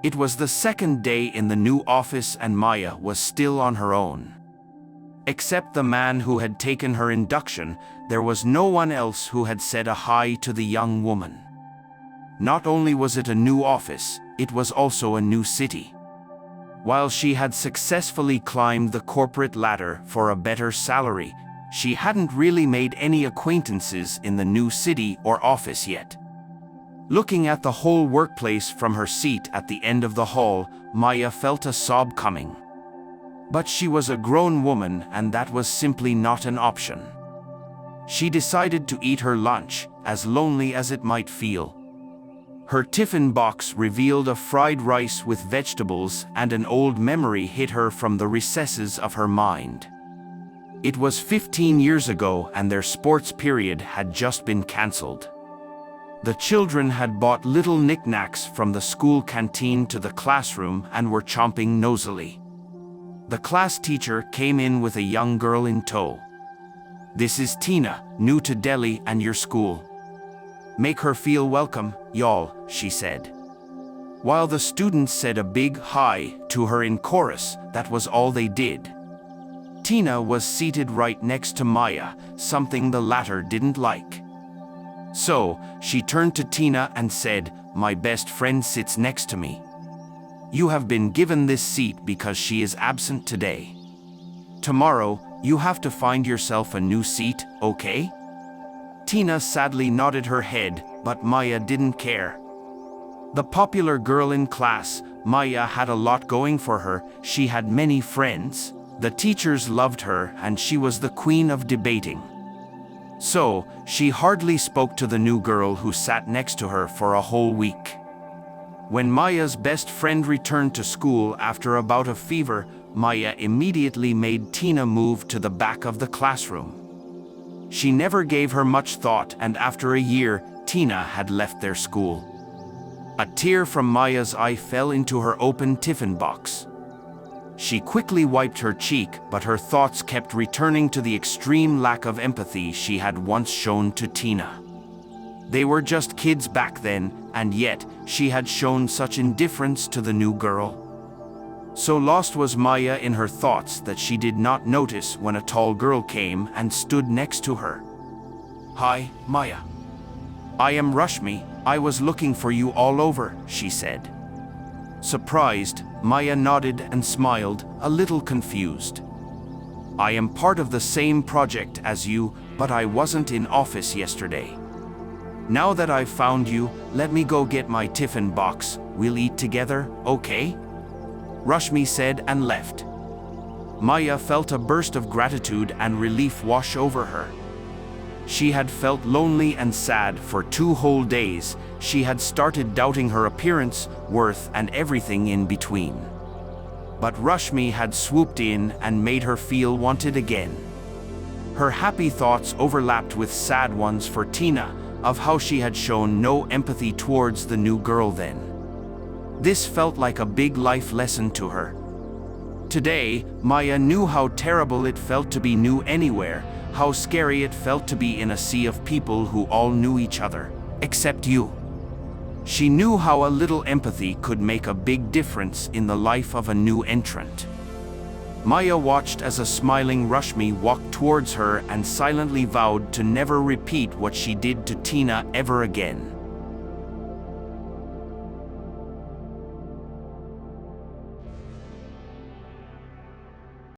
It was the second day in the new office and Maya was still on her own. Except the man who had taken her induction, there was no one else who had said a hi to the young woman. Not only was it a new office, it was also a new city. While she had successfully climbed the corporate ladder for a better salary, she hadn't really made any acquaintances in the new city or office yet. Looking at the whole workplace from her seat at the end of the hall, Maya felt a sob coming. But she was a grown woman and that was simply not an option. She decided to eat her lunch, as lonely as it might feel. Her tiffin box revealed a fried rice with vegetables and an old memory hit her from the recesses of her mind. It was 15 years ago and their sports period had just been cancelled. The children had bought little knickknacks from the school canteen to the classroom and were chomping nosily. The class teacher came in with a young girl in tow. "This is Tina, new to Delhi and your school. Make her feel welcome, y'all," she said. While the students said a big hi to her in chorus, that was all they did. Tina was seated right next to Maya, something the latter didn't like. So, she turned to Tina and said, "My best friend sits next to me. You have been given this seat because she is absent today. Tomorrow, you have to find yourself a new seat, okay?" Tina sadly nodded her head, but Maya didn't care. The popular girl in class, Maya had a lot going for her. She had many friends. The teachers loved her and she was the queen of debating. So, she hardly spoke to the new girl who sat next to her for a whole week. When Maya's best friend returned to school after a bout of fever, Maya immediately made Tina move to the back of the classroom. She never gave her much thought and after a year, Tina had left their school. A tear from Maya's eye fell into her open tiffin box. She quickly wiped her cheek, but her thoughts kept returning to the extreme lack of empathy she had once shown to Tina. They were just kids back then, and yet she had shown such indifference to the new girl. So lost was Maya in her thoughts that she did not notice when a tall girl came and stood next to her. "Hi, Maya. I am Rashmi. I was looking for you all over," she said. Surprised, Maya nodded and smiled, a little confused. "I am part of the same project as you, but I wasn't in office yesterday. Now that I've found you, let me go get my tiffin box. We'll eat together, okay?" Rashmi said and left. Maya felt a burst of gratitude and relief wash over her. She had felt lonely and sad for 2 whole days. She had started doubting her appearance, worth, and everything in between. But Rashmi had swooped in and made her feel wanted again. Her happy thoughts overlapped with sad ones for Tina, of how she had shown no empathy towards the new girl then. This felt like a big life lesson to her. Today, Maya knew how terrible it felt to be new anywhere, how scary it felt to be in a sea of people who all knew each other, except you. She knew how a little empathy could make a big difference in the life of a new entrant. Maya watched as a smiling Rashmi walked towards her and silently vowed to never repeat what she did to Tina ever again.